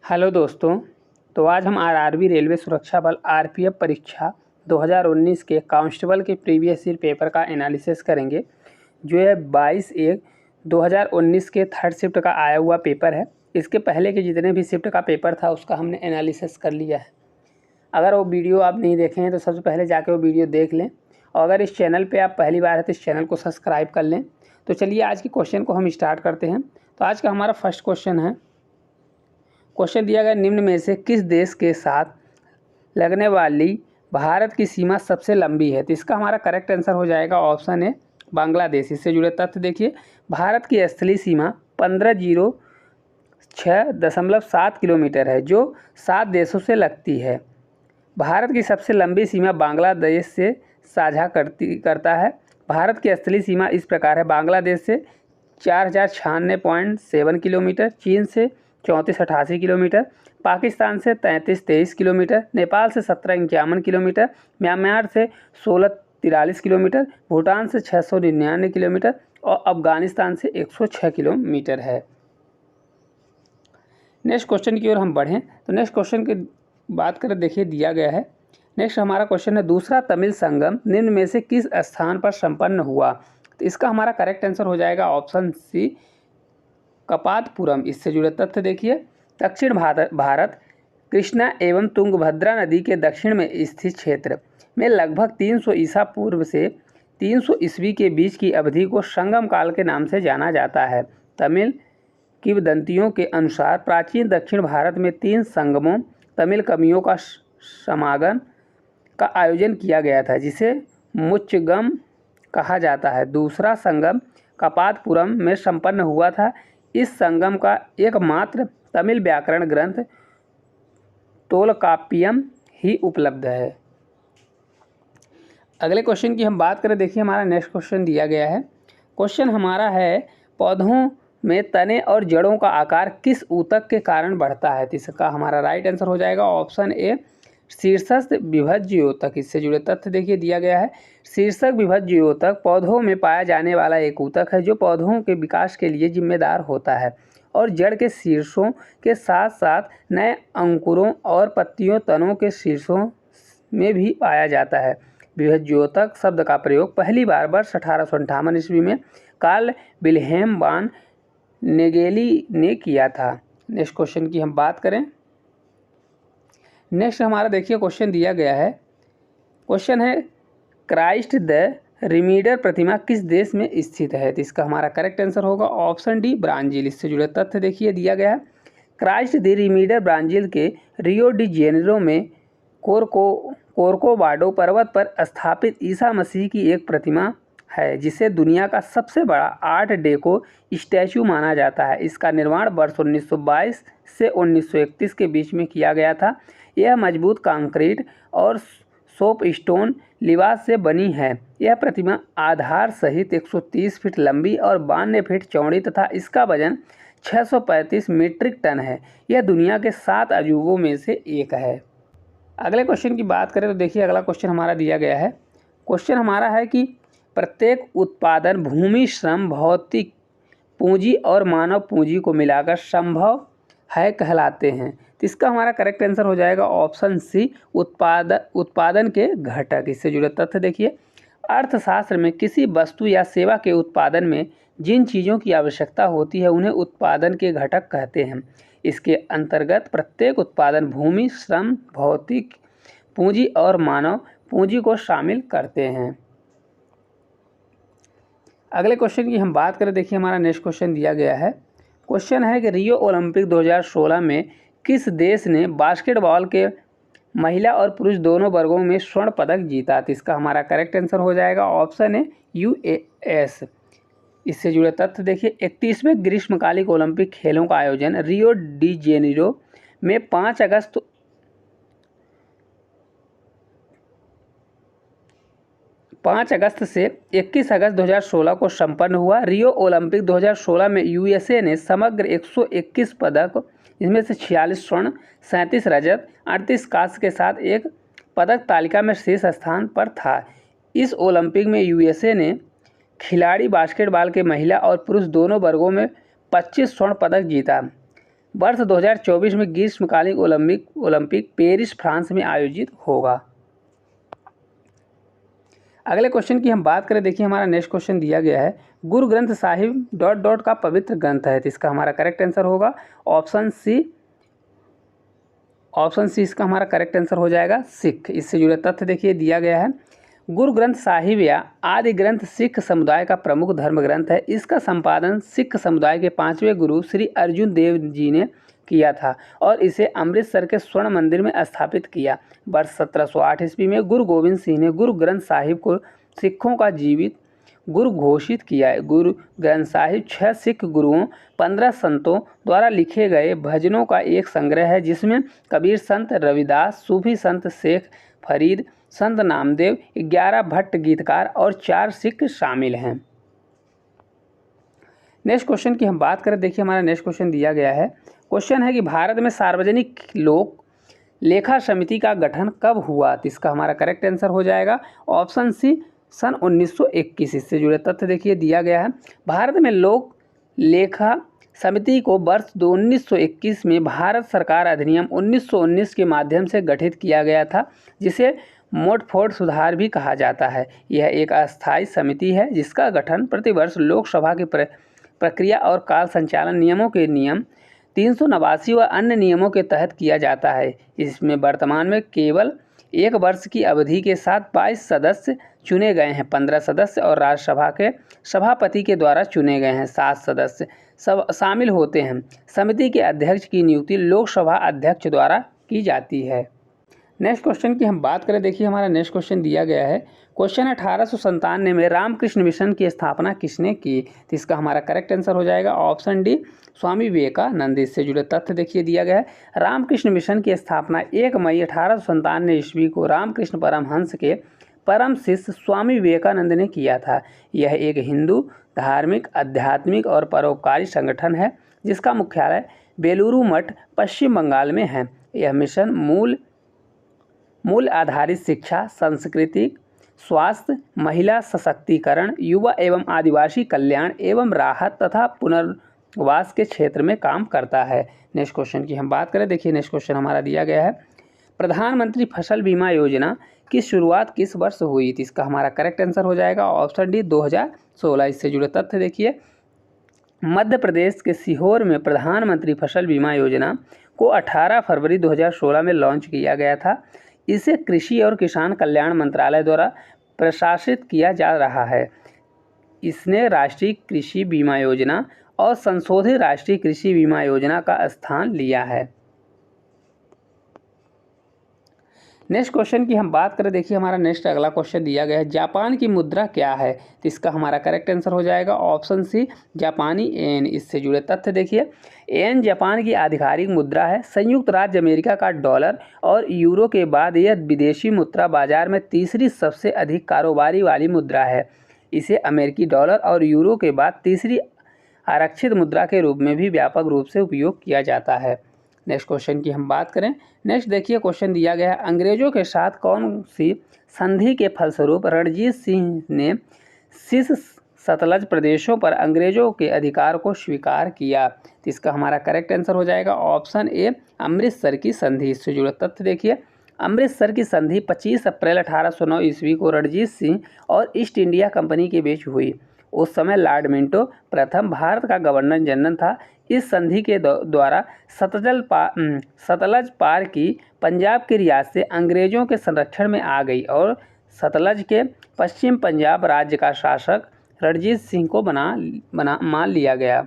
Hello दोस्तों। तो आज हम आरआरबी रेलवे सुरक्षा बल आरपीएफ परीक्षा 2019 के कांस्टेबल के प्रीवियस ईयर पेपर का एनालिसिस करेंगे, जो है 22/1/2019 के थर्ड शिफ्ट का आया हुआ पेपर है। इसके पहले के जितने भी शिफ्ट का पेपर था उसका हमने एनालिसिस कर लिया है। अगर वो वीडियो आप नहीं देखे हैं तो सबसे पहले जाके वो वीडियो देख लें, और अगर इस चैनल पे आप पहली बार है तो इस चैनल को सब्सक्राइब कर लें। तो चलिए आज के क्वेश्चन को हम स्टार्ट करते हैं। तो आज का हमारा फर्स्ट क्वेश्चन है। क्वेश्चन दिया गया, निम्न में से किस देश के साथ लगने वाली भारत की सीमा सबसे लंबी है? तो इसका हमारा करेक्ट आंसर हो जाएगा ऑप्शन है बांग्लादेश। इससे जुड़े तथ्य देखिए, भारत की स्थलीय सीमा 1506.7 किलोमीटर है, जो 7 देशों से लगती है। भारत की सबसे लंबी सीमा बांग्लादेश से साझा करता है। भारत की स्थलीय सीमा इस प्रकार है: बांग्लादेश से 4096.7 किलोमीटर, चीन से 3488 किलोमीटर, पाकिस्तान से 3323 किलोमीटर, नेपाल से 1751 किलोमीटर, म्यांमार से 1643 किलोमीटर, भूटान से 699 किलोमीटर और अफगानिस्तान से 106 किलोमीटर है। नेक्स्ट क्वेश्चन की ओर हम बढ़ें तो नेक्स्ट क्वेश्चन की बात करें, देखिए दिया गया है। नेक्स्ट हमारा क्वेश्चन है, दूसरा तमिल संगम निम्न में से किस स्थान पर संपन्न हुआ? तो इसका हमारा करेक्ट आंसर हो जाएगा ऑप्शन सी, कपातपुरम। इससे जुड़े तथ्य देखिए, दक्षिण भारत कृष्णा एवं तुंगभद्रा नदी के दक्षिण में स्थित क्षेत्र में लगभग 300 ईसा पूर्व से 300 ईस्वी के बीच की अवधि को संगम काल के नाम से जाना जाता है। तमिल किंवदंतियों के अनुसार प्राचीन दक्षिण भारत में 3 संगमों तमिल कवियों का समागम का आयोजन किया गया था, जिसे मुच्चगम कहा जाता है। दूसरा संगम कपातपुरम में संपन्न हुआ था। इस संगम का एकमात्र तमिल व्याकरण ग्रंथ तोलकाप्पियम ही उपलब्ध है। अगले क्वेश्चन की हम बात करें, देखिए हमारा नेक्स्ट क्वेश्चन दिया गया है। क्वेश्चन हमारा है, पौधों में तने और जड़ों का आकार किस ऊतक के कारण बढ़ता है? तो इसका हमारा राइट आंसर हो जाएगा ऑप्शन ए, शीर्षस्थ विभज्योतक। इससे जुड़े तथ्य देखिए दिया गया है, शीर्षक विभज्योतक पौधों में पाया जाने वाला एक ऊतक है जो पौधों के विकास के लिए जिम्मेदार होता है और जड़ के शीर्षों के साथ साथ नए अंकुरों और पत्तियों तनों के शीर्षों में भी पाया जाता है। विभज्योतक शब्द का प्रयोग पहली बार वर्ष 1858 ईस्वी में कार्ल विल्हेम वान नेगेली ने किया था। नेक्स्ट क्वेश्चन की हम बात करें। नेक्स्ट हमारा देखिए क्वेश्चन दिया गया है। क्वेश्चन है, क्राइस्ट द रिमीडर प्रतिमा किस देश में स्थित है? तो इसका हमारा करेक्ट आंसर होगा ऑप्शन डी, ब्राज़ील। इससे जुड़े तथ्य देखिए दिया गया है, क्राइस्ट द रिमीडर ब्राज़ील के रियो डी जेनेरो में कोर्कोवाडो पर्वत पर स्थापित ईसा मसीह की एक प्रतिमा है, जिसे दुनिया का सबसे बड़ा आर्ट डेको स्टैचू माना जाता है। इसका निर्माण वर्ष 1922 से 1931 के बीच में किया गया था। यह मजबूत कंक्रीट और सोप स्टोन लिबास से बनी है। यह प्रतिमा आधार सहित 130 फीट लंबी और 52 फीट चौड़ी तथा इसका वजन 635 मीट्रिक टन है। यह दुनिया के 7 अजूबों में से एक है। अगले क्वेश्चन की बात करें तो देखिए अगला क्वेश्चन हमारा दिया गया है। क्वेश्चन हमारा है कि प्रत्येक उत्पादन भूमि, श्रम, भौतिक पूंजी और मानव पूंजी को मिलाकर संभव है कहलाते हैं। तो इसका हमारा करेक्ट आंसर हो जाएगा ऑप्शन सी, उत्पादन के घटक। इससे जुड़े तथ्य देखिए, अर्थशास्त्र में किसी वस्तु या सेवा के उत्पादन में जिन चीज़ों की आवश्यकता होती है उन्हें उत्पादन के घटक कहते हैं। इसके अंतर्गत प्रत्येक उत्पादन भूमि, श्रम, भौतिक पूंजी और मानव पूंजी को शामिल करते हैं। अगले क्वेश्चन की हम बात करें, देखिए हमारा नेक्स्ट क्वेश्चन दिया गया है। क्वेश्चन है कि रियो ओलंपिक 2016 में किस देश ने बास्केटबॉल के महिला और पुरुष दोनों वर्गों में स्वर्ण पदक जीता? तो इसका हमारा करेक्ट आंसर हो जाएगा ऑप्शन है यूएस। इससे जुड़े तथ्य देखिए, 31वें ग्रीष्मकालिक ओलंपिक खेलों का आयोजन रियो डी जेनेरो में 5 अगस्त से 21 अगस्त 2016 को संपन्न हुआ। रियो ओलंपिक 2016 में यूएसए ने समग्र 121 पदक, इसमें से 46 स्वर्ण, 37 रजत, 38 कांस्य के साथ एक पदक तालिका में शीर्ष स्थान पर था। इस ओलंपिक में यूएसए ने खिलाड़ी बास्केटबॉल के महिला और पुरुष दोनों वर्गों में 25 स्वर्ण पदक जीता। वर्ष 2024 में ग्रीष्मकालीन ओलंपिक पेरिस फ्रांस में आयोजित होगा। अगले क्वेश्चन की हम बात करें, देखिए हमारा नेक्स्ट क्वेश्चन दिया गया है, गुरु ग्रंथ साहिब डॉट डॉट का पवित्र ग्रंथ है, तो इसका हमारा करेक्ट आंसर होगा ऑप्शन सी। ऑप्शन सी इसका हमारा करेक्ट आंसर हो जाएगा सिख। इससे जुड़े तथ्य देखिए दिया गया है, गुरु ग्रंथ साहिब या आदि ग्रंथ सिख समुदाय का प्रमुख धर्म ग्रंथ है। इसका संपादन सिख समुदाय के 5वें गुरु श्री अर्जुन देव जी ने किया था और इसे अमृतसर के स्वर्ण मंदिर में स्थापित किया। वर्ष 1708 ईस्वी में गुरु गोविंद सिंह ने गुरु ग्रंथ साहिब को सिखों का जीवित गुरु घोषित किया है। गुरु ग्रंथ साहिब 6 सिख गुरुओं 15 संतों द्वारा लिखे गए भजनों का एक संग्रह है, जिसमें कबीर संत रविदास, सूफी संत शेख फरीद, संत नामदेव, 11 भट्ट गीतकार और 4 सिख शामिल हैं। नेक्स्ट क्वेश्चन की हम बात करें, देखिए हमारा नेक्स्ट क्वेश्चन दिया गया है, क्वेश्चन है कि भारत में सार्वजनिक लोक लेखा समिति का गठन कब हुआ, तो इसका हमारा करेक्ट आंसर हो जाएगा ऑप्शन सी सन 1921। इससे जुड़े तथ्य देखिए दिया गया है, भारत में लोक लेखा समिति को वर्ष 1921 में भारत सरकार अधिनियम 1919 के माध्यम से गठित किया गया था, जिसे मोटफोर्ड सुधार भी कहा जाता है। यह एक अस्थायी समिति है जिसका गठन प्रतिवर्ष लोकसभा की प्रक्रिया और काल संचालन नियमों के नियम 389 व अन्य नियमों के तहत किया जाता है। इसमें वर्तमान में केवल 1 वर्ष की अवधि के साथ 22 सदस्य चुने गए हैं, 15 सदस्य और राज्यसभा के सभापति के द्वारा चुने गए हैं 7 सदस्य सब शामिल होते हैं। समिति के अध्यक्ष की नियुक्ति लोकसभा अध्यक्ष द्वारा की जाती है। नेक्स्ट क्वेश्चन की हम बात करें, देखिए हमारा नेक्स्ट क्वेश्चन दिया गया है, क्वेश्चन 1897 में रामकृष्ण मिशन की स्थापना किसने की, तो इसका हमारा करेक्ट आंसर हो जाएगा ऑप्शन डी स्वामी विवेकानंद। इससे जुड़े तथ्य देखिए दिया गया है, रामकृष्ण मिशन की स्थापना 1 मई 1897 ईस्वी को रामकृष्ण परमहंस के परम शिष्य स्वामी विवेकानंद ने किया था। यह एक हिंदू धार्मिक, आध्यात्मिक और परोपकारी संगठन है जिसका मुख्यालय बेलूरू मठ पश्चिम बंगाल में है। यह मिशन मूल आधारित शिक्षा, सांस्कृतिक, स्वास्थ्य, महिला सशक्तिकरण, युवा एवं आदिवासी कल्याण एवं राहत तथा पुनर्वास के क्षेत्र में काम करता है। नेक्स्ट क्वेश्चन की हम बात करें, देखिए नेक्स्ट क्वेश्चन हमारा दिया गया है, प्रधानमंत्री फसल बीमा योजना की शुरुआत किस वर्ष हुई, तो इसका हमारा करेक्ट आंसर हो जाएगा ऑप्शन डी 2016। इससे जुड़े तथ्य देखिए, मध्य प्रदेश के सीहोर में प्रधानमंत्री फसल बीमा योजना को 18 फरवरी 2016 में लॉन्च किया गया था। इसे कृषि और किसान कल्याण मंत्रालय द्वारा प्रशासित किया जा रहा है। इसने राष्ट्रीय कृषि बीमा योजना और संशोधित राष्ट्रीय कृषि बीमा योजना का स्थान लिया है। नेक्स्ट क्वेश्चन की हम बात करें, देखिए हमारा नेक्स्ट अगला क्वेश्चन दिया गया है, जापान की मुद्रा क्या है, तो इसका हमारा करेक्ट आंसर हो जाएगा ऑप्शन सी जापानी येन। इससे जुड़े तथ्य देखिए, येन जापान की आधिकारिक मुद्रा है। संयुक्त राज्य अमेरिका का डॉलर और यूरो के बाद यह विदेशी मुद्रा बाजार में तीसरी सबसे अधिक कारोबारी वाली मुद्रा है। इसे अमेरिकी डॉलर और यूरो के बाद तीसरी आरक्षित मुद्रा के रूप में भी व्यापक रूप से उपयोग किया जाता है। नेक्स्ट क्वेश्चन की हम बात करें, नेक्स्ट देखिए क्वेश्चन दिया गया है, अंग्रेजों के साथ कौन सी संधि के फलस्वरूप रणजीत सिंह ने शीर्ष सतलज प्रदेशों पर अंग्रेजों के अधिकार को स्वीकार किया, तो इसका हमारा करेक्ट आंसर हो जाएगा ऑप्शन ए अमृतसर की संधि। इससे जुड़े तथ्य देखिए, अमृतसर की संधि 25 अप्रैल 1809 ईस्वी को रणजीत सिंह और ईस्ट इंडिया कंपनी के बीच हुई। उस समय लॉर्ड मिंटो प्रथम भारत का गवर्नर जनरल था। इस संधि के द्वारा सतलज पार की पंजाब की रियासतें अंग्रेजों के संरक्षण में आ गई और सतलज के पश्चिम पंजाब राज्य का शासक रणजीत सिंह को मान लिया गया।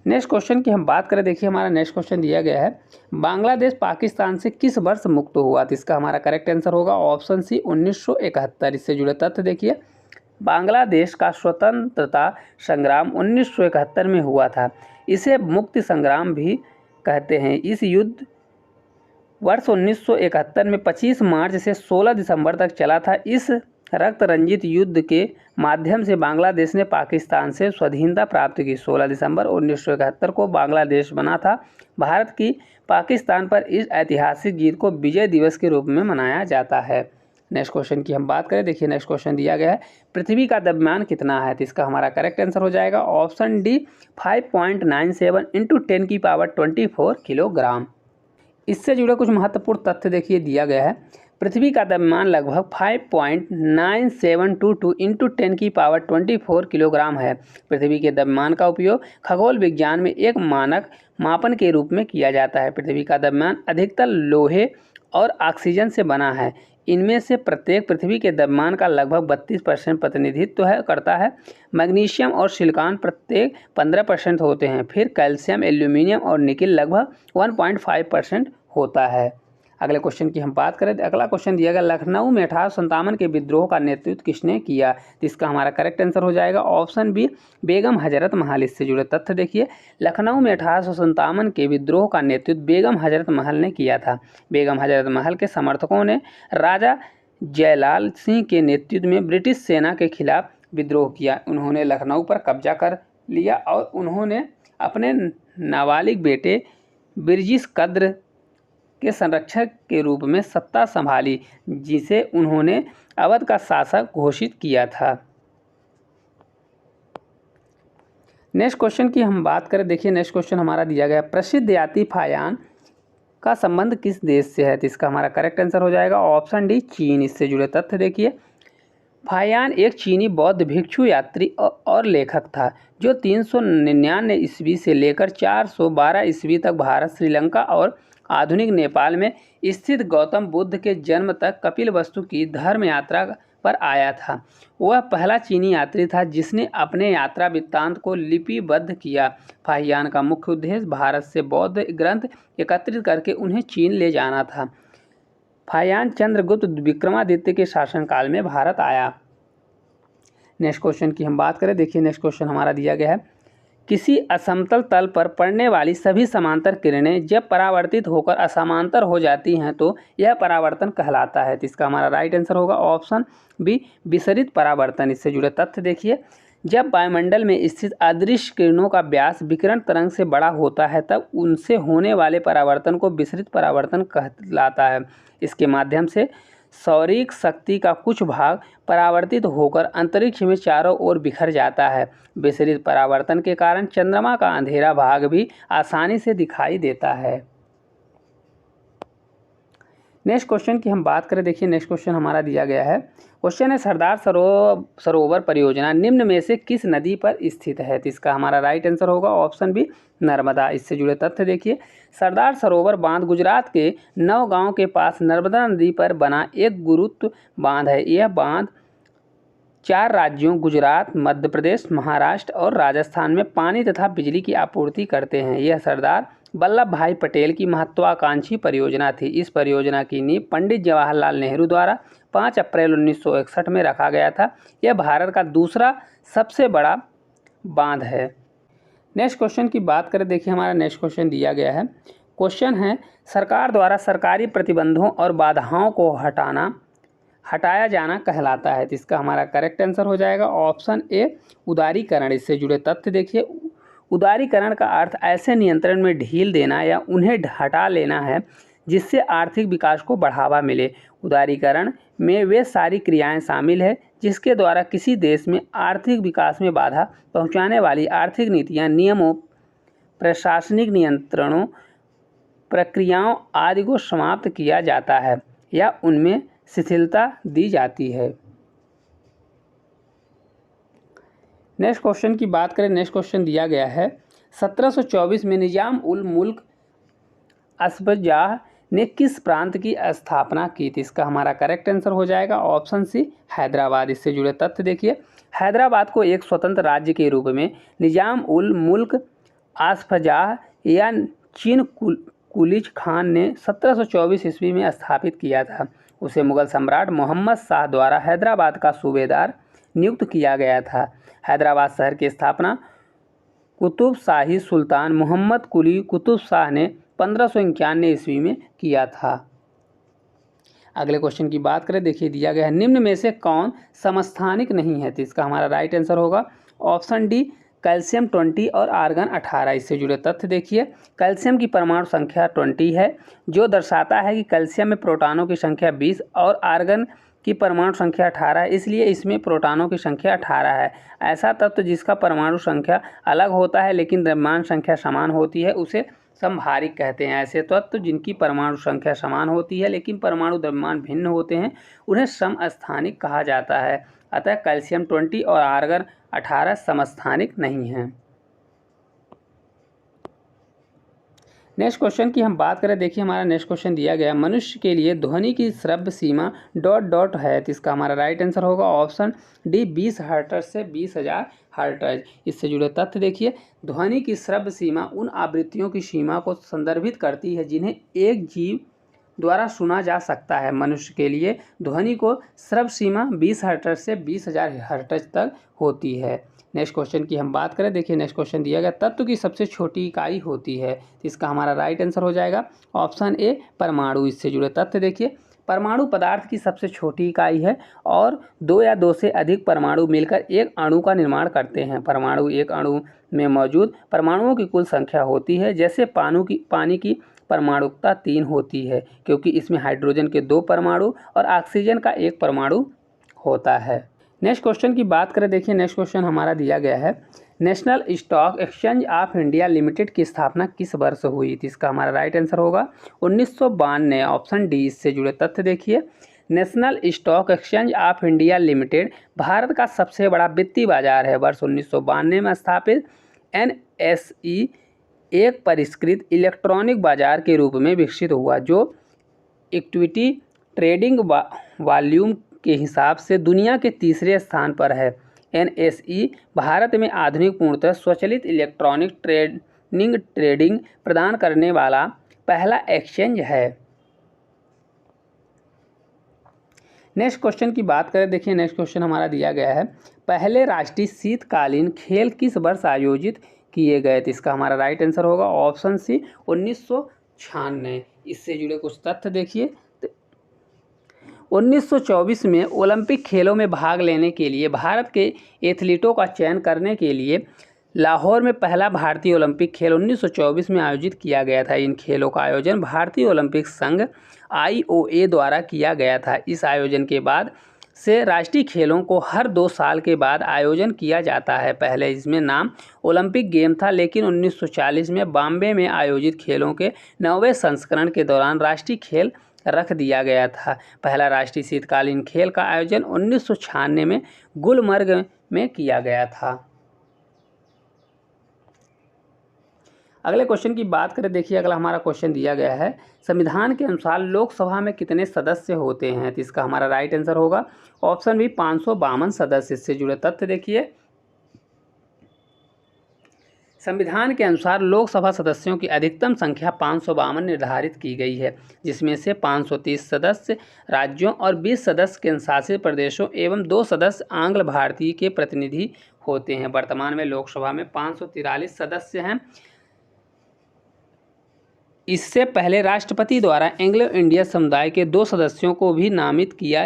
नेक्स्ट क्वेश्चन की हम बात करें, देखिए हमारा नेक्स्ट क्वेश्चन दिया गया है, बांग्लादेश पाकिस्तान से किस वर्ष मुक्त हुआ, तो इसका हमारा करेक्ट आंसर होगा ऑप्शन सी 1971। इससे जुड़े तथ्य देखिए, बांग्लादेश का स्वतंत्रता संग्राम 1971 में हुआ था। इसे मुक्ति संग्राम भी कहते हैं। इस युद्ध वर्ष 1971 में 25 मार्च से 16 दिसंबर तक चला था। इस रक्त रंजित युद्ध के माध्यम से बांग्लादेश ने पाकिस्तान से स्वाधीनता प्राप्त की। 16 दिसंबर 1971 को बांग्लादेश बना था। भारत की पाकिस्तान पर इस ऐतिहासिक जीत को विजय दिवस के रूप में मनाया जाता है। नेक्स्ट क्वेश्चन की हम बात करें, देखिए नेक्स्ट क्वेश्चन दिया गया है पृथ्वी का द्रव्यमान कितना है, तो इसका हमारा करेक्ट आंसर हो जाएगा ऑप्शन डी 5.97 इंटू 10⁻24 किलोग्राम। इससे जुड़े कुछ महत्वपूर्ण तथ्य देखिए दिया गया है, पृथ्वी का द्रव्यमान लगभग 5.9722 इंटू 10⁻24 किलोग्राम है। पृथ्वी के द्रव्यमान का उपयोग खगोल विज्ञान में एक मानक मापन के रूप में किया जाता है। पृथ्वी का द्रव्यमान अधिकतर लोहे और ऑक्सीजन से बना है। इनमें से प्रत्येक पृथ्वी के द्रव्यमान का लगभग 32% प्रतिनिधित्व करता है। मैग्नीशियम और सिलिकॉन प्रत्येक 15% होते हैं। फिर कैल्शियम, एल्यूमिनियम और निकिल लगभग 1.5% होता है। अगले क्वेश्चन की हम बात करें, अगला क्वेश्चन दिया गया लखनऊ में 1857 के विद्रोह का नेतृत्व किसने किया, तो इसका हमारा करेक्ट आंसर हो जाएगा ऑप्शन बी बेगम हजरत महल। इससे जुड़े तथ्य देखिए, लखनऊ में 1857 के विद्रोह का नेतृत्व बेगम हजरत महल ने किया था। बेगम हजरत महल के समर्थकों ने राजा जयलाल सिंह के नेतृत्व में ब्रिटिश सेना के खिलाफ विद्रोह किया। उन्होंने लखनऊ पर कब्जा कर लिया और उन्होंने अपने नाबालिग बेटे बिरजिस कद्र के संरक्षक के रूप में सत्ता संभाली, जिसे उन्होंने अवध का शासक घोषित किया था। नेक्स्ट क्वेश्चन की हम बात करें, देखिए नेक्स्ट क्वेश्चन हमारा दिया गया प्रसिद्ध यात्री फायान का संबंध किस देश से है, तो इसका हमारा करेक्ट आंसर हो जाएगा ऑप्शन डी चीन। इससे जुड़े तथ्य देखिए, फायान एक चीनी बौद्ध भिक्षु यात्री और लेखक था जो 399 ईस्वी से लेकर 412 ईस्वी तक भारत, श्रीलंका और आधुनिक नेपाल में स्थित गौतम बुद्ध के जन्म तक कपिलवस्तु की धर्म यात्रा पर आया था। वह पहला चीनी यात्री था जिसने अपने यात्रा वृत्तांत को लिपिबद्ध किया। फाहियान का मुख्य उद्देश्य भारत से बौद्ध ग्रंथ एकत्रित करके उन्हें चीन ले जाना था। फाहियान चंद्रगुप्त विक्रमादित्य के शासनकाल में भारत आया। नेक्स्ट क्वेश्चन की हम बात करें, देखिए नेक्स्ट क्वेश्चन हमारा दिया गया है किसी असमतल तल पर पड़ने वाली सभी समांतर किरणें जब परावर्तित होकर असमांतर हो जाती हैं तो यह परावर्तन कहलाता है। तो इसका हमारा राइट आंसर होगा ऑप्शन बी विसरित परावर्तन। इससे जुड़े तथ्य देखिए, जब वायुमंडल में स्थित अदृश्य किरणों का व्यास विकिरण तरंग से बड़ा होता है तब उनसे होने वाले परावर्तन को विसरित परावर्तन कहलाता है। इसके माध्यम से सौरिक शक्ति का कुछ भाग परावर्तित होकर अंतरिक्ष में चारों ओर बिखर जाता है। विसरित परावर्तन के कारण चंद्रमा का अंधेरा भाग भी आसानी से दिखाई देता है। नेक्स्ट क्वेश्चन की हम बात करें, देखिए नेक्स्ट क्वेश्चन हमारा दिया गया है, क्वेश्चन है सरदार सरोवर परियोजना निम्न में से किस नदी पर स्थित है, तो इसका हमारा राइट आंसर होगा ऑप्शन बी नर्मदा। इससे जुड़े तथ्य देखिए, सरदार सरोवर बांध गुजरात के नौगांव के पास नर्मदा नदी पर बना एक गुरुत्व बांध है। यह बांध 4 राज्यों गुजरात, मध्य प्रदेश, महाराष्ट्र और राजस्थान में पानी तथा बिजली की आपूर्ति करते हैं। यह सरदार वल्लभ भाई पटेल की महत्वाकांक्षी परियोजना थी। इस परियोजना की नींव पंडित जवाहरलाल नेहरू द्वारा 5 अप्रैल 1961 में रखा गया था। यह भारत का दूसरा सबसे बड़ा बांध है। नेक्स्ट क्वेश्चन की बात करें, देखिए हमारा नेक्स्ट क्वेश्चन दिया गया है, क्वेश्चन है सरकार द्वारा सरकारी प्रतिबंधों और बाधाओं को हटाया जाना कहलाता है। तो इसका हमारा करेक्ट आंसर हो जाएगा ऑप्शन ए उदारीकरण। इससे जुड़े तथ्य देखिए, उदारीकरण का अर्थ ऐसे नियंत्रण में ढील देना या उन्हें हटा लेना है जिससे आर्थिक विकास को बढ़ावा मिले। उदारीकरण में वे सारी क्रियाएं शामिल है जिसके द्वारा किसी देश में आर्थिक विकास में बाधा पहुंचाने वाली आर्थिक नीतियां, नियमों, प्रशासनिक नियंत्रणों, प्रक्रियाओं आदि को समाप्त किया जाता है या उनमें शिथिलता दी जाती है। नेक्स्ट क्वेश्चन की बात करें, नेक्स्ट क्वेश्चन दिया गया है 1724 में निजाम उल मुल्क असफजाह ने किस प्रांत की स्थापना की थी। इसका हमारा करेक्ट आंसर हो जाएगा ऑप्शन सी हैदराबाद। इससे जुड़े तथ्य देखिए, हैदराबाद को एक स्वतंत्र राज्य के रूप में निजाम उल मुल्क असफजाह या चीन कुलिज खान ने 1724 ईस्वी में स्थापित किया था। उसे मुगल सम्राट मोहम्मद शाह द्वारा हैदराबाद का सूबेदार नियुक्त किया गया था। हैदराबाद शहर की स्थापना कुतुब शाही सुल्तान मोहम्मद कुली कुतुब शाह ने 1591 ईस्वी में किया था। अगले क्वेश्चन की बात करें, देखिए दिया गया है निम्न में से कौन समस्थानिक नहीं है। तो इसका हमारा राइट आंसर होगा ऑप्शन डी कैल्शियम 20 और आर्गन 18। इससे जुड़े तथ्य देखिए, कैल्शियम की परमाणु संख्या 20 है जो दर्शाता है कि कैल्शियम में प्रोटॉनों की संख्या 20 और आर्गन की परमाणु संख्या 18 है, इसलिए इसमें प्रोटॉनों की संख्या 18 है। ऐसा तत्व जिसका परमाणु संख्या अलग होता है लेकिन द्रव्यमान संख्या समान होती है उसे समभारिक कहते हैं। ऐसे तत्व जिनकी परमाणु संख्या समान होती है लेकिन परमाणु द्रव्यमान भिन्न होते हैं उन्हें समस्थानिक कहा जाता है। अतः कैल्शियम 20 और आर्गन 18 समस्थानिक नहीं हैं। नेक्स्ट क्वेश्चन की हम बात करें, देखिए हमारा नेक्स्ट क्वेश्चन दिया गया, मनुष्य के लिए ध्वनि की श्रव्य सीमा ... है, तो इसका हमारा राइट आंसर होगा ऑप्शन डी 20 हर्ट्ज से 20,000 हर्ट्ज। इससे जुड़े तथ्य देखिए, ध्वनि की श्रव्य सीमा उन आवृत्तियों की सीमा को संदर्भित करती है जिन्हें एक जीव द्वारा सुना जा सकता है। मनुष्य के लिए ध्वनि को श्रव्य सीमा 20 हर्ट्ज से 20,000 हर्ट्ज तक होती है। नेक्स्ट क्वेश्चन की हम बात करें, देखिए नेक्स्ट क्वेश्चन दिया गया, तत्व की सबसे छोटी इकाई होती है, तो इसका हमारा राइट आंसर हो जाएगा ऑप्शन ए परमाणु। इससे जुड़े तथ्य देखिए, परमाणु पदार्थ की सबसे छोटी इकाई है और 2 या 2 से अधिक परमाणु मिलकर एक अणु का निर्माण करते हैं। परमाणु एक अणु में मौजूद परमाणुओं की कुल संख्या होती है। जैसे पानी की परमाणुकता 3 होती है क्योंकि इसमें हाइड्रोजन के 2 परमाणु और ऑक्सीजन का 1 परमाणु होता है। नेक्स्ट क्वेश्चन की बात करें, देखिए नेक्स्ट क्वेश्चन हमारा दिया गया है, national stock exchange of India limited की स्थापना किस वर्ष हुई, तो इसका हमारा राइट आंसर होगा 1992, ऑप्शन डी। इससे जुड़े तथ्य देखिए, national stock exchange of India limited Bharat का सबसे बड़ा वित्तीय बाजार है। वर्ष 1992 में स्थापित NSE एक परिष्कृत इलेक्ट्रॉनिक बाजार के रूप में विकसित हुआ जो इक्विटी ट्रेडिंग वॉल्यूम के हिसाब से दुनिया के तीसरे स्थान पर है। NSE भारत में आधुनिक पूर्णतः स्वचालित इलेक्ट्रॉनिक ट्रेडिंग प्रदान करने वाला पहला एक्सचेंज है। नेक्स्ट क्वेश्चन की बात करें, देखिए नेक्स्ट क्वेश्चन हमारा दिया गया है, पहले राष्ट्रीय शीतकालीन खेल किस वर्ष आयोजित किए गए, तो इसका हमारा राइट आंसर होगा ऑप्शन सी 1996। इससे जुड़े कुछ तथ्य देखिए, 1924 में ओलंपिक खेलों में भाग लेने के लिए भारत के एथलीटों का चयन करने के लिए लाहौर में पहला भारतीय ओलंपिक खेल 1924 में आयोजित किया गया था। इन खेलों का आयोजन भारतीय ओलंपिक संघ IOA द्वारा किया गया था। इस आयोजन के बाद से राष्ट्रीय खेलों को हर 2 साल के बाद आयोजन किया जाता है। पहले इसमें नाम ओलंपिक गेम था लेकिन 1940 में बॉम्बे में आयोजित खेलों के 9वें संस्करण के दौरान राष्ट्रीय खेल रख दिया गया था। पहला राष्ट्रीय शीतकालीन खेल का आयोजन 1996 में गुलमर्ग में किया गया था। अगले क्वेश्चन की बात करें, देखिए अगला हमारा क्वेश्चन दिया गया है, संविधान के अनुसार लोकसभा में कितने सदस्य होते हैं, तो इसका हमारा राइट आंसर होगा ऑप्शन बी 552 सदस्य। इससे जुड़े तथ्य देखिए, संविधान के अनुसार लोकसभा सदस्यों की अधिकतम संख्या 552 निर्धारित की गई है, जिसमें से 530 सदस्य राज्यों और 20 सदस्य केंद्रशासित प्रदेशों एवं 2 सदस्य आंग्ल भारतीय के प्रतिनिधि होते हैं। वर्तमान में लोकसभा में 543 सदस्य हैं। इससे पहले राष्ट्रपति द्वारा एंग्लो इंडियन समुदाय के 2 सदस्यों को भी नामित किया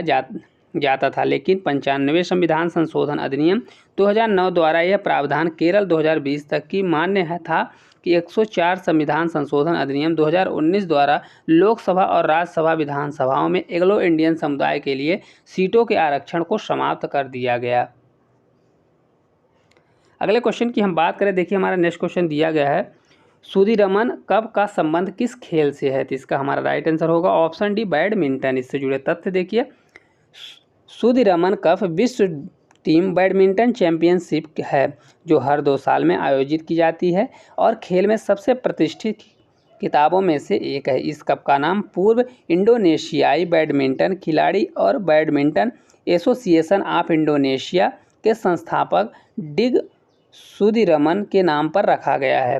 जाता था, लेकिन 95वें संविधान संशोधन अधिनियम 2009 द्वारा यह प्रावधान केवल 2020 तक की मान्य था कि 104 संविधान संशोधन अधिनियम 2019 द्वारा लोकसभा और राज्यसभा विधानसभाओं में एंग्लो इंडियन समुदाय के लिए सीटों के आरक्षण को समाप्त कर दिया गया। अगले क्वेश्चन की हम बात करें, देखिए हमारा नेक्स्ट क्वेश्चन दिया गया है, सुदीरमन कप का संबंध किस खेल से है, तो इसका हमारा राइट आंसर होगा ऑप्शन डी बैडमिंटन। इससे जुड़े तथ्य देखिए, सुदीरमन कप विश्व टीम बैडमिंटन चैंपियनशिप है जो हर 2 साल में आयोजित की जाती है और खेल में सबसे प्रतिष्ठित किताबों में से एक है। इस कप का नाम पूर्व इंडोनेशियाई बैडमिंटन खिलाड़ी और बैडमिंटन एसोसिएशन ऑफ इंडोनेशिया के संस्थापक डिग सुदीरमन के नाम पर रखा गया है।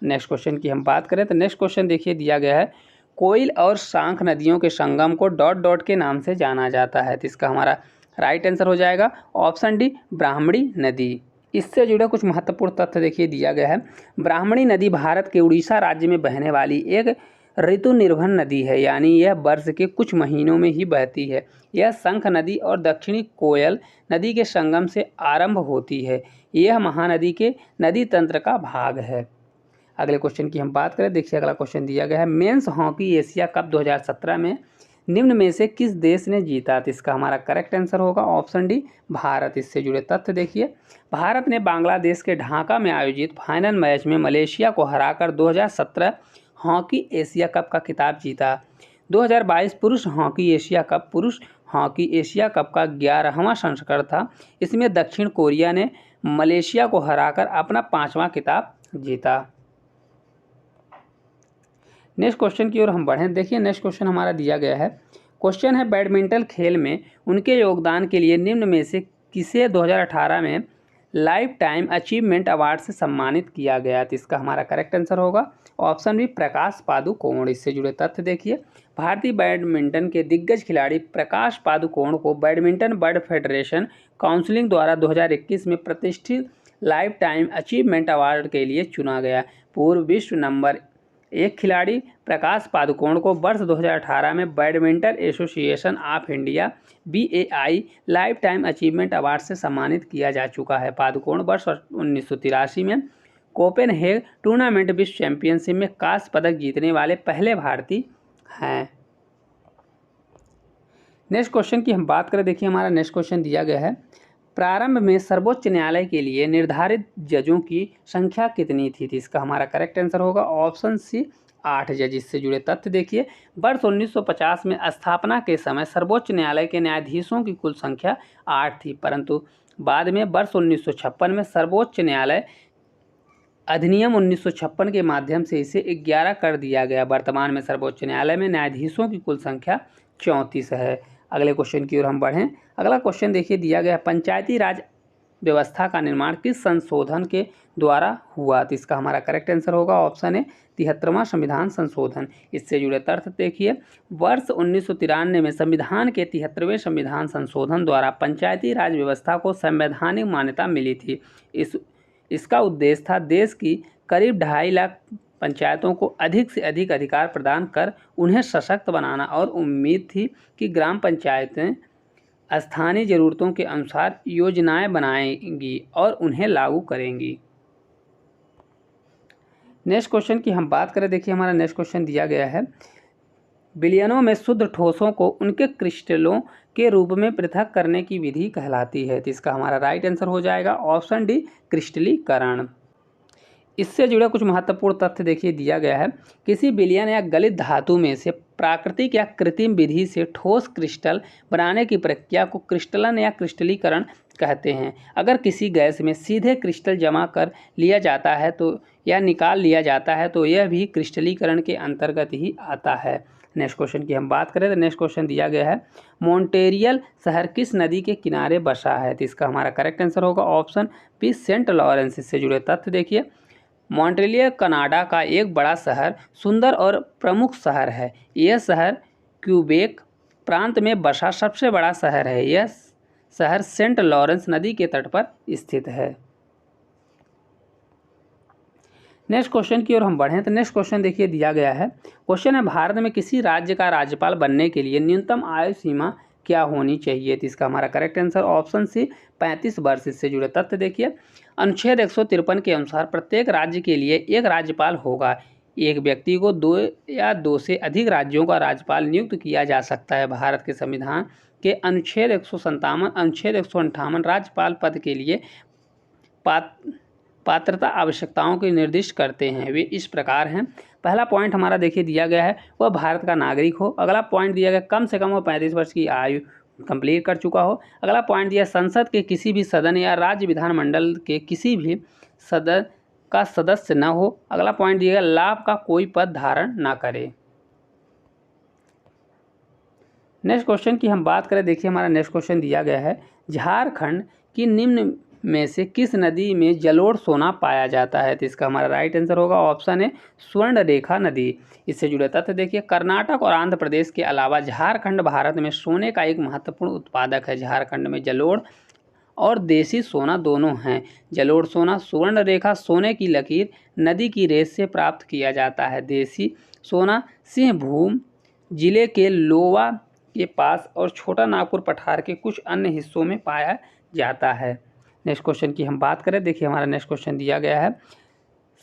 नेक्स्ट क्वेश्चन की हम बात करें तो नेक्स्ट क्वेश्चन देखिए दिया गया है, कोयल और शांख नदियों के संगम को ... के नाम से जाना जाता है, तो इसका हमारा राइट आंसर हो जाएगा ऑप्शन डी ब्राह्मणी नदी। इससे जुड़े कुछ महत्वपूर्ण तथ्य देखिए दिया गया है, ब्राह्मणी नदी भारत के उड़ीसा राज्य में बहने वाली एक ऋतु निर्भर नदी है, यानी यह वर्ष के कुछ महीनों में ही बहती है। यह शंख नदी और दक्षिणी कोयल नदी के संगम से आरंभ होती है। यह महानदी के नदी तंत्र का भाग है। अगले क्वेश्चन की हम बात करें, देखिए अगला क्वेश्चन दिया गया है, मेंस हॉकी एशिया कप 2017 में निम्न में से किस देश ने जीता? तो इसका हमारा करेक्ट आंसर होगा ऑप्शन डी भारत। इससे जुड़े तथ्य देखिए, भारत ने बांग्लादेश के ढाका में आयोजित फाइनल मैच में मलेशिया को हराकर 2017 हॉकी एशिया कप का खिताब जीता। 2022 पुरुष हॉकी एशिया कप का 11वां संस्करण था। इसमें दक्षिण कोरिया ने मलेशिया को हराकर अपना 5वां खिताब जीता। नेक्स्ट क्वेश्चन की ओर हम बढ़ें। देखिए नेक्स्ट क्वेश्चन हमारा दिया गया है। क्वेश्चन है, बैडमिंटन खेल में उनके योगदान के लिए निम्न में से किसे 2018 में लाइफ टाइम अचीवमेंट अवार्ड से सम्मानित किया गया? तो इसका हमारा करेक्ट आंसर होगा ऑप्शन बी प्रकाश पादुकोण। इससे जुड़े तथ्य देखिए, भारतीय बैडमिंटन के दिग्गज खिलाड़ी प्रकाश पादुकोण को बैडमिंटन वर्ल्ड फेडरेशन काउंसिलिंग द्वारा 2021 में प्रतिष्ठित लाइफ टाइम अचीवमेंट अवार्ड के लिए चुना गया। पूर्व विश्व नंबर 1 खिलाड़ी प्रकाश पादुकोण को वर्ष 2018 में badminton association of India BAI life time achievement award से सम्मानित किया जा चुका है। पादुकोण वर्ष 1983 में कोपेनहेग टूर्नामेंट विश्व चैंपियनशिप में कांस्य पदक जीतने वाले पहले भारतीय हैं। नेक्स्ट क्वेश्चन की हम बात करें। देखिए हमारा नेक्स्ट क्वेश्चन दिया गया है, प्रारंभ में सर्वोच्च न्यायालय के लिए निर्धारित जजों की संख्या कितनी थी? इसका हमारा करेक्ट आंसर होगा ऑप्शन सी 8 जज। इससे जुड़े तथ्य देखिए, वर्ष 1950 में स्थापना के समय सर्वोच्च न्यायालय के न्यायाधीशों की कुल संख्या 8 थी, परंतु बाद में वर्ष 1956 में सर्वोच्च न्यायालय अधिनियम 1956 के माध्यम से इसे 11 कर दिया गया। वर्तमान में सर्वोच्च न्यायालय में न्यायाधीशों की कुल संख्या 34 है। अगले क्वेश्चन की ओर हम बढ़ें। अगला क्वेश्चन देखिए दिया गया, पंचायती राज व्यवस्था का निर्माण किस संशोधन के द्वारा हुआ? तो इसका हमारा करेक्ट आंसर होगा ऑप्शन ए 73वां संविधान संशोधन। इससे जुड़े तथ्य देखिए, वर्ष 1993 में संविधान के 73वें संविधान संशोधन द्वारा पंचायती राज व्यवस्था को संवैधानिक मान्यता मिली थी। इसका उद्देश्य था देश की करीब 2.5 लाख पंचायतों को अधिक से अधिक अधिकार प्रदान कर उन्हें सशक्त बनाना, और उम्मीद थी कि ग्राम पंचायतें स्थानीय ज़रूरतों के अनुसार योजनाएं बनाएंगी और उन्हें लागू करेंगी। नेक्स्ट क्वेश्चन की हम बात करें। देखिए हमारा नेक्स्ट क्वेश्चन दिया गया है, विलयनों में शुद्ध ठोसों को उनके क्रिस्टलों के रूप में पृथक करने की विधि कहलाती है? तो इसका हमारा राइट आंसर हो जाएगा ऑप्शन डी क्रिस्टलीकरण। इससे जुड़े कुछ महत्वपूर्ण तथ्य देखिए दिया गया है, किसी विलयन या गलित धातु में से प्राकृतिक या कृत्रिम विधि से ठोस क्रिस्टल बनाने की प्रक्रिया को क्रिस्टलन या क्रिस्टलीकरण कहते हैं। अगर किसी गैस में सीधे क्रिस्टल जमा कर लिया जाता है तो या निकाल लिया जाता है तो यह भी क्रिस्टलीकरण के अंतर्गत ही आता है। नेक्स्ट क्वेश्चन की हम बात करें तो नेक्स्ट क्वेश्चन दिया गया है, मॉन्ट्रियल शहर किस नदी के किनारे बसा है? तो इसका हमारा करेक्ट आंसर होगा ऑप्शन बी सेंट लॉरेंस। इससे जुड़े तथ्य देखिए, मॉन्ट्रियल कनाडा का एक बड़ा शहर, सुंदर और प्रमुख शहर है। यह शहर क्यूबेक प्रांत में बसा सबसे बड़ा शहर है। यह शहर सेंट लॉरेंस नदी के तट पर स्थित है। नेक्स्ट क्वेश्चन की ओर हम बढ़ें तो नेक्स्ट क्वेश्चन देखिए दिया गया है, क्वेश्चन है, भारत में किसी राज्य का राज्यपाल बनने के लिए न्यूनतम आयु सीमा क्या होनी चाहिए? तो इसका हमारा करेक्ट आंसर ऑप्शन सी 35 वर्ष। इससे जुड़े तथ्य देखिए, अनुच्छेद 153 के अनुसार प्रत्येक राज्य के लिए एक राज्यपाल होगा। एक व्यक्ति को 2 या 2 से अधिक राज्यों का राज्यपाल नियुक्त किया जा सकता है। भारत के संविधान के अनुच्छेद 158 राज्यपाल पद के लिए पात्रता आवश्यकताओं की निर्दिष्ट करते हैं। वे इस प्रकार हैं, पहला पॉइंट हमारा देखिए दिया गया है वह भारत का नागरिक हो। अगला पॉइंट दिया गया कम से कम वो 35 वर्ष की आयु कंप्लीट कर चुका हो। अगला पॉइंट दिया संसद के किसी भी सदन या राज्य विधानमंडल के किसी भी सदन का सदस्य न हो। अगला पॉइंट दिया गया लाभ का कोई पद धारण न करे। नेक्स्ट क्वेश्चन की हम बात करें, देखिए हमारा नेक्स्ट क्वेश्चन दिया गया है, झारखंड की निम्न में से किस नदी में जलोढ़ सोना पाया जाता है? तो इसका हमारा राइट आंसर होगा ऑप्शन है स्वर्ण रेखा नदी। इससे जुड़े तथ्य देखिए, कर्नाटक और आंध्र प्रदेश के अलावा झारखंड भारत में सोने का एक महत्वपूर्ण उत्पादक है। झारखंड में जलोढ़ और देसी सोना दोनों हैं। जलोढ़ सोना स्वर्ण रेखा सोने की लकीर नदी की रेत से प्राप्त किया जाता है। देसी सोना सिंहभूम जिले के लोवा के पास और छोटा नागपुर पठार के कुछ अन्य हिस्सों में पाया जाता है। नेक्स्ट क्वेश्चन की हम बात करें, देखिए हमारा नेक्स्ट क्वेश्चन दिया गया है,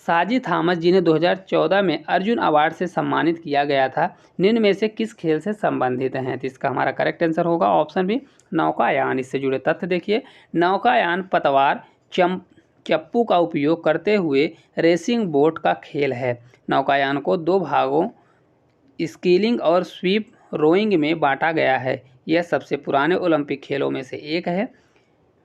साजी थॉमस, जिन्हें 2014 में अर्जुन अवार्ड से सम्मानित किया गया था, निम्न में से किस खेल से संबंधित हैं? तो इसका हमारा करेक्ट आंसर होगा ऑप्शन बी नौकायान। इससे जुड़े तथ्य देखिए, नौकायान पतवार चप्पू का उपयोग करते हुए रेसिंग बोट का खेल है। नौकायान को दो भागों स्कीलिंग और स्वीप रोइंग में बांटा गया है। यह सबसे पुराने ओलंपिक खेलों में से एक है।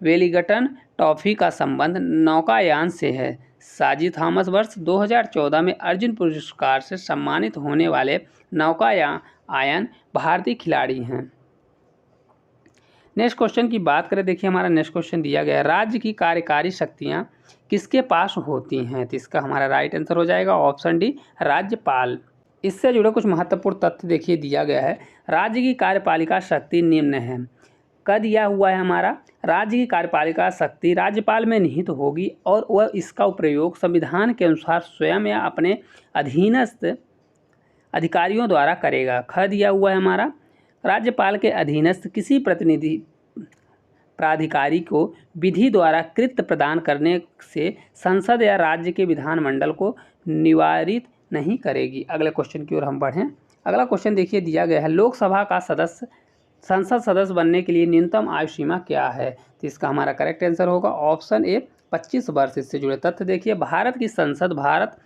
वेलिंगटन ट्रॉफी का संबंध नौकायान से है। साजी थॉमस वर्ष 2014 में अर्जुन पुरस्कार से सम्मानित होने वाले नौकायान भारतीय खिलाड़ी हैं। नेक्स्ट क्वेश्चन की बात करें, देखिए हमारा नेक्स्ट क्वेश्चन दिया गया है, राज्य की कार्यकारी शक्तियां किसके पास होती हैं? तो इसका हमारा राइट आंसर हो जाएगा ऑप्शन डी राज्यपाल। इससे जुड़े कुछ महत्वपूर्ण तथ्य देखिए दिया गया है। राज्य की कार्यपालिका शक्ति निम्न है। कद दिया हुआ है हमारा, राज्य की कार्यपालिका शक्ति राज्यपाल में निहित होगी और वह इसका प्रयोग संविधान के अनुसार स्वयं या अपने अधीनस्थ अधिकारियों द्वारा करेगा। ख दिया हुआ है हमारा, राज्यपाल के अधीनस्थ किसी प्रतिनिधि प्राधिकारी को विधि द्वारा कृत्य प्रदान करने से संसद या राज्य के विधानमंडल को निवारित नहीं करेगी। अगले क्वेश्चन की ओर हम बढ़ें। अगला क्वेश्चन देखिए दिया गया है, लोकसभा का संसद सदस्य बनने के लिए न्यूनतम आयु सीमा क्या है? तो इसका हमारा करेक्ट आंसर होगा ऑप्शन ए 25 वर्ष। इससे जुड़े तथ्य देखिए, भारत की संसद भारत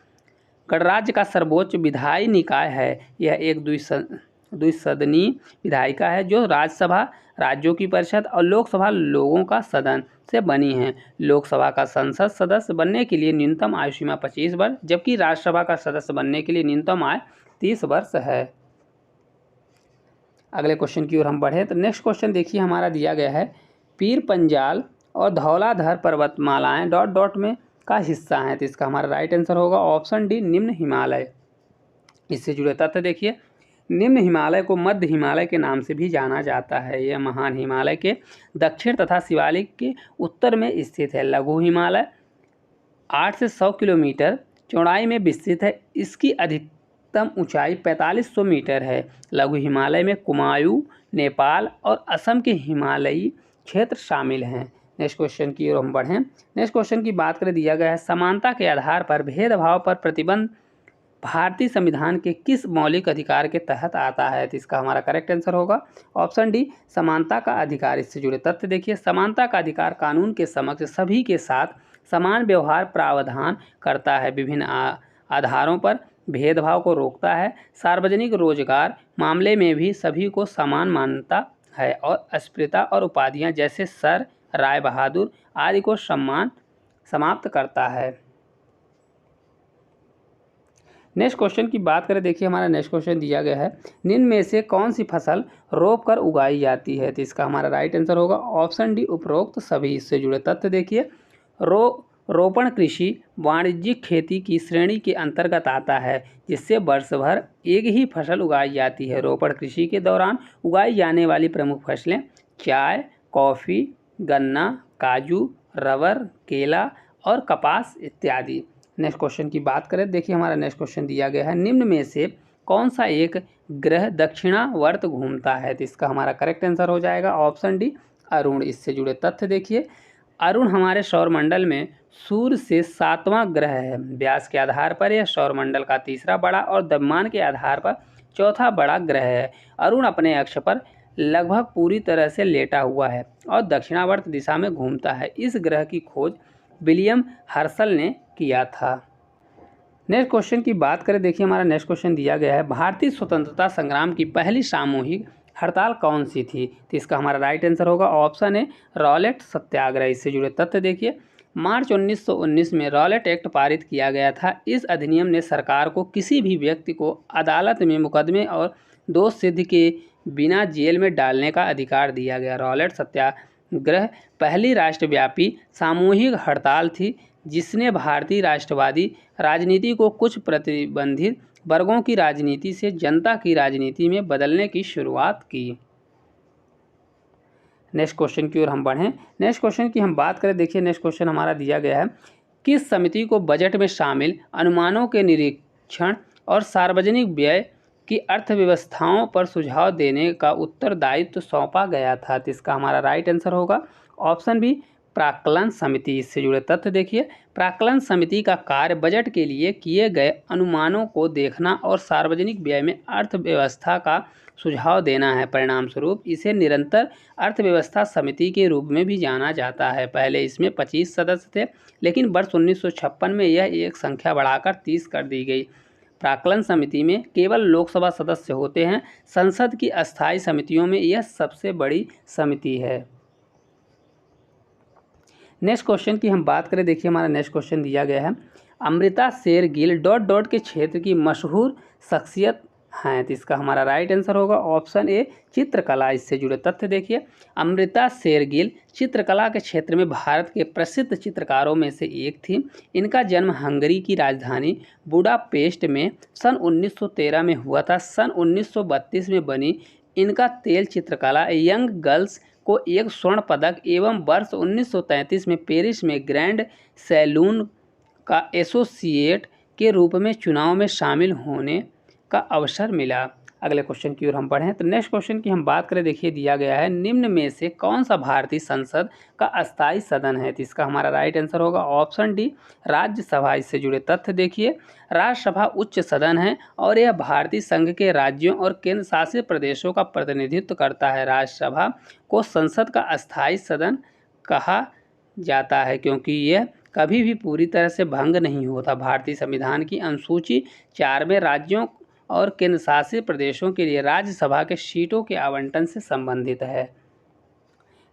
गणराज्य का सर्वोच्च विधायी निकाय है। यह एक द्विसदनीय विधायिका है जो राज्यसभा राज्यों की परिषद और लोकसभा लोगों का सदन से बनी है। लोकसभा का संसद सदस्य बनने के लिए न्यूनतम आयु सीमा 25 वर्ष, जबकि राज्यसभा का सदस्य बनने के लिए न्यूनतम आयु 30 वर्ष है। अगले क्वेश्चन की ओर हम बढ़े तो नेक्स्ट क्वेश्चन देखिए हमारा दिया गया है, पीर पंजाल और धौलाधर पर्वतमालाएं डॉट डॉट में का हिस्सा हैं। तो इसका हमारा राइट आंसर होगा ऑप्शन डी निम्न हिमालय। इससे जुड़े तथ्य देखिए, निम्न हिमालय को मध्य हिमालय के नाम से भी जाना जाता है। यह महान हिमालय के दक्षिण तथा शिवालिक के उत्तर में स्थित है। लघु हिमालय 8 से 100 किलोमीटर चौड़ाई में विस्तृत है। इसकी अधिकतम ऊंचाई 4500 मीटर है। लघु हिमालय में कुमायूं, नेपाल और असम के हिमालयी क्षेत्र शामिल हैं। नेक्स्ट क्वेश्चन की ओर हम बढ़ें। नेक्स्ट क्वेश्चन की बात करें, दिया गया है, समानता के आधार पर भेदभाव पर प्रतिबंध भारतीय संविधान के किस मौलिक अधिकार के तहत आता है? तो इसका हमारा करेक्ट आंसर होगा ऑप्शन डी समानता का अधिकार। इससे जुड़े तथ्य देखिए, समानता का अधिकार कानून के समक्ष सभी के साथ समान व्यवहार प्रावधान करता है, विभिन्न आधारों पर भेदभाव को रोकता है, सार्वजनिक रोजगार मामले में भी सभी को समान मानता है और अस्पृश्यता और उपाधियां जैसे सर, राय बहादुर आदि को समाप्त करता है। नेक्स्ट क्वेश्चन की बात करें, देखिए हमारा नेक्स्ट क्वेश्चन दिया गया है, निम्न में से कौन सी फसल रोप कर उगाई जाती है? तो इसका हमारा राइट आंसर होगा ऑप्शन डी उपरोक्त सभी। इससे जुड़े तथ्य देखिए, रोपण कृषि वाणिज्यिक खेती की श्रेणी के अंतर्गत आता है, जिससे वर्ष भर एक ही फसल उगाई जाती है। रोपण कृषि के दौरान उगाई जाने वाली प्रमुख फसलें चाय, कॉफ़ी, गन्ना, काजू, रबर, केला और कपास इत्यादि। नेक्स्ट क्वेश्चन की बात करें, देखिए हमारा नेक्स्ट क्वेश्चन दिया गया है, निम्न में से कौन सा एक ग्रह दक्षिणावर्त घूमता है? तो इसका हमारा करेक्ट आंसर हो जाएगा ऑप्शन डी अरुण। इससे जुड़े तथ्य देखिए, अरुण हमारे सौरमंडल में सूर्य से 7वां ग्रह है। व्यास के आधार पर यह सौरमंडल का तीसरा बड़ा और द्रव्यमान के आधार पर चौथा बड़ा ग्रह है। अरुण अपने अक्ष पर लगभग पूरी तरह से लेटा हुआ है और दक्षिणावर्त दिशा में घूमता है। इस ग्रह की खोज विलियम हर्शल ने किया था। नेक्स्ट क्वेश्चन की बात करें, देखिए हमारा नेक्स्ट क्वेश्चन दिया गया है, भारतीय स्वतंत्रता संग्राम की पहली सामूहिक हड़ताल कौन सी थी? तो इसका हमारा राइट आंसर होगा ऑप्शन ए रॉलेट सत्याग्रह। इससे जुड़े तथ्य देखिए, मार्च 1919 में रॉलेट एक्ट पारित किया गया था। इस अधिनियम ने सरकार को किसी भी व्यक्ति को अदालत में मुकदमे और दोष सिद्ध के बिना जेल में डालने का अधिकार दिया गया। रॉलेट सत्याग्रह पहली राष्ट्रव्यापी सामूहिक हड़ताल थी जिसने भारतीय राष्ट्रवादी राजनीति को कुछ प्रतिबंधित वर्गों की राजनीति से जनता की राजनीति में बदलने की शुरुआत की। नेक्स्ट क्वेश्चन की ओर हम बढ़ें। नेक्स्ट क्वेश्चन की हम बात करें, देखिए नेक्स्ट क्वेश्चन हमारा दिया गया है, किस समिति को बजट में शामिल अनुमानों के निरीक्षण और सार्वजनिक व्यय की अर्थव्यवस्थाओं पर सुझाव देने का उत्तरदायित्व सौंपा गया था? तो इसका हमारा राइट आंसर होगा ऑप्शन बी प्राक्कलन समिति, इससे जुड़े तथ्य देखिए। प्राक्कलन समिति का कार्य बजट के लिए किए गए अनुमानों को देखना और सार्वजनिक व्यय में अर्थव्यवस्था का सुझाव देना है। परिणाम स्वरूप इसे निरंतर अर्थव्यवस्था समिति के रूप में भी जाना जाता है। पहले इसमें 25 सदस्य थे, लेकिन वर्ष 1956 में यह एक संख्या बढ़ाकर 30 कर दी गई। प्राक्कलन समिति में केवल लोकसभा सदस्य होते हैं। संसद की अस्थायी समितियों में यह सबसे बड़ी समिति है। नेक्स्ट क्वेश्चन की हम बात करें, देखिए हमारा नेक्स्ट क्वेश्चन दिया गया है, अमृता शेरगिल डॉट डॉट के क्षेत्र की मशहूर शख्सियत हैं। तो इसका हमारा राइट आंसर होगा ऑप्शन ए चित्रकला। इससे जुड़े तथ्य देखिए। अमृता शेरगिल चित्रकला के क्षेत्र में भारत के प्रसिद्ध चित्रकारों में से एक थी। इनका जन्म हंगरी की राजधानी बुडापेस्ट में सन 1913 में हुआ था। सन 1932 में बनी इनका तेल चित्रकला यंग गर्ल्स को एक स्वर्ण पदक एवं वर्ष 1933 में पेरिस में ग्रैंड सैलून का एसोसिएट के रूप में चुनाव में शामिल होने का अवसर मिला। अगले क्वेश्चन की ओर हम बढ़ें तो नेक्स्ट क्वेश्चन की हम बात करें, देखिए दिया गया है, निम्न में से कौन सा भारतीय संसद का अस्थायी सदन है। तो इसका हमारा राइट आंसर होगा ऑप्शन डी राज्यसभा। इससे जुड़े तथ्य देखिए। राज्यसभा उच्च सदन है और यह भारतीय संघ के राज्यों और केंद्र शासित प्रदेशों का प्रतिनिधित्व करता है। राज्यसभा को संसद का अस्थायी सदन कहा जाता है क्योंकि यह कभी भी पूरी तरह से भंग नहीं होता। भारतीय संविधान की अनुसूची 4 में राज्यों और केंद्र शासित प्रदेशों के लिए राज्यसभा के सीटों के आवंटन से संबंधित है।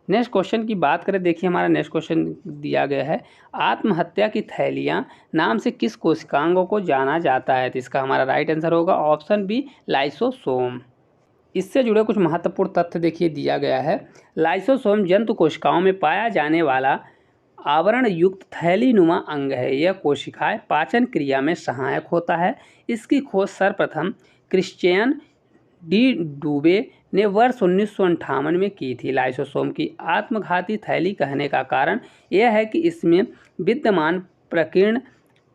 नेक्स्ट क्वेश्चन की बात करें, देखिए हमारा नेक्स्ट क्वेश्चन दिया गया है, आत्महत्या की थैलियां नाम से किस कोशिकांगों को जाना जाता है। तो इसका हमारा राइट आंसर होगा ऑप्शन बी लाइसोसोम। इससे जुड़े कुछ महत्वपूर्ण तथ्य देखिए दिया गया है। लाइसोसोम जंतु कोशिकाओं में पाया जाने वाला आवरण युक्त थैलीनुमा अंग है। यह कोशिकाएं पाचन क्रिया में सहायक होता है। इसकी खोज सर्वप्रथम क्रिश्चियन डी डूबे ने वर्ष 1958 में की थी। लाइसोसोम की आत्मघाती थैली कहने का कारण यह है कि इसमें विद्यमान प्रकीर्ण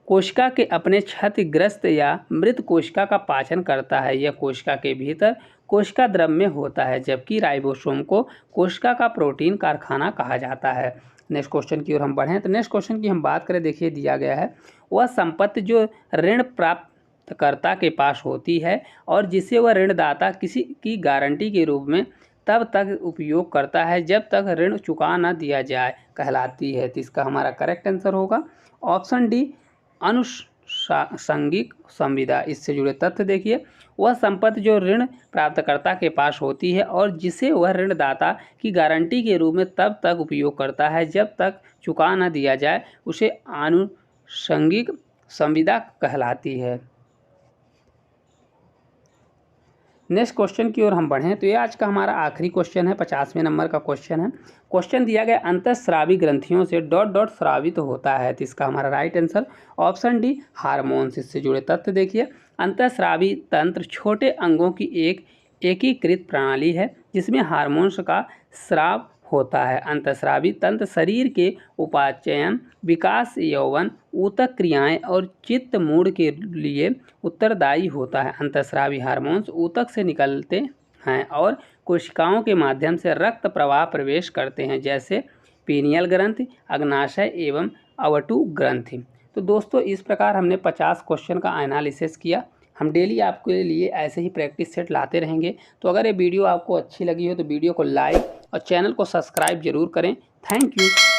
कोशिका के अपने क्षतिग्रस्त या मृत कोशिका का पाचन करता है। यह कोशिका के भीतर कोशिका द्रव में होता है, जबकि राइबोसोम को कोशिका का प्रोटीन कारखाना कहा जाता है। नेक्स्ट क्वेश्चन की ओर हम बढ़ें तो नेक्स्ट क्वेश्चन की हम बात करें, देखिए दिया गया है, वह संपत्ति जो ऋण प्राप्तकर्ता के पास होती है और जिसे वह ऋणदाता किसी की गारंटी के रूप में तब तक उपयोग करता है जब तक ऋण चुका न दिया जाए कहलाती है। तो इसका हमारा करेक्ट आंसर होगा ऑप्शन डी आनुषंगिक संविदा। इससे जुड़े तथ्य देखिए। वह संपत्ति जो ऋण प्राप्तकर्ता के पास होती है और जिसे वह ऋणदाता की गारंटी के रूप में तब तक उपयोग करता है जब तक चुका न दिया जाए उसे आनुषंगिक संविदा कहलाती है। नेक्स्ट क्वेश्चन की ओर हम बढ़ें तो ये आज का हमारा आखिरी क्वेश्चन है, 50वें नंबर का क्वेश्चन है। क्वेश्चन दिया गया, अंतःस्रावी ग्रंथियों से डॉट डॉट स्रावित होता है। तो इसका हमारा right answer option D hormones. इससे जुड़े तथ्य देखिए। अंतःस्रावी तंत्र छोटे अंगों की एक एकीकृत प्रणाली है जिसमें हार्मोन्स का स्राव होता है। अंतःस्रावी तंत्र शरीर के उपाचयन, विकास, यौवन, ऊतक क्रियाएं और चित्त मूड के लिए उत्तरदायी होता है। अंतःस्रावी हार्मोन्स ऊतक से निकलते हैं और कोशिकाओं के माध्यम से रक्त प्रवाह प्रवेश करते हैं, जैसे पीनियल ग्रंथि, अग्नाशय एवं अवटु ग्रंथि। तो दोस्तों इस प्रकार हमने 50 क्वेश्चन का एनालिसिस किया। हम डेली आपके लिए ऐसे ही प्रैक्टिस सेट लाते रहेंगे। तो अगर ये वीडियो आपको अच्छी लगी हो तो वीडियो को लाइक और चैनल को सब्सक्राइब जरूर करें। Thank you.